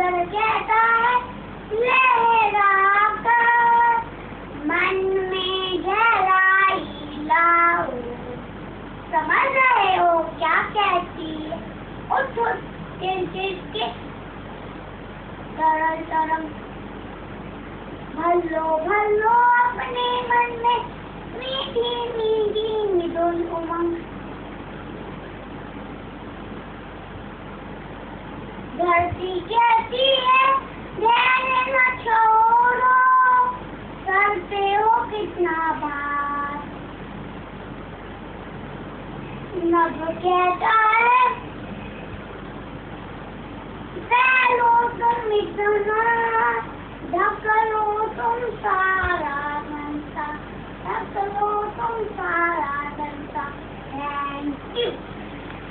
सागर कहता है लहरा कर, मन में गहराई लाओ। समझ रहे हो क्या कहती है? उठ के तरल तरंग भर लो अपने मन में मीठी मीठी मधुर उमंग। धरती कहती है ध्यान न छोड़ो, सर पे हो कितना भार। नभ कहता है फैलो तुम इतना, ढक लो तुम सारा घंटा, ढक लो तुम सारा घंटा। Thank you.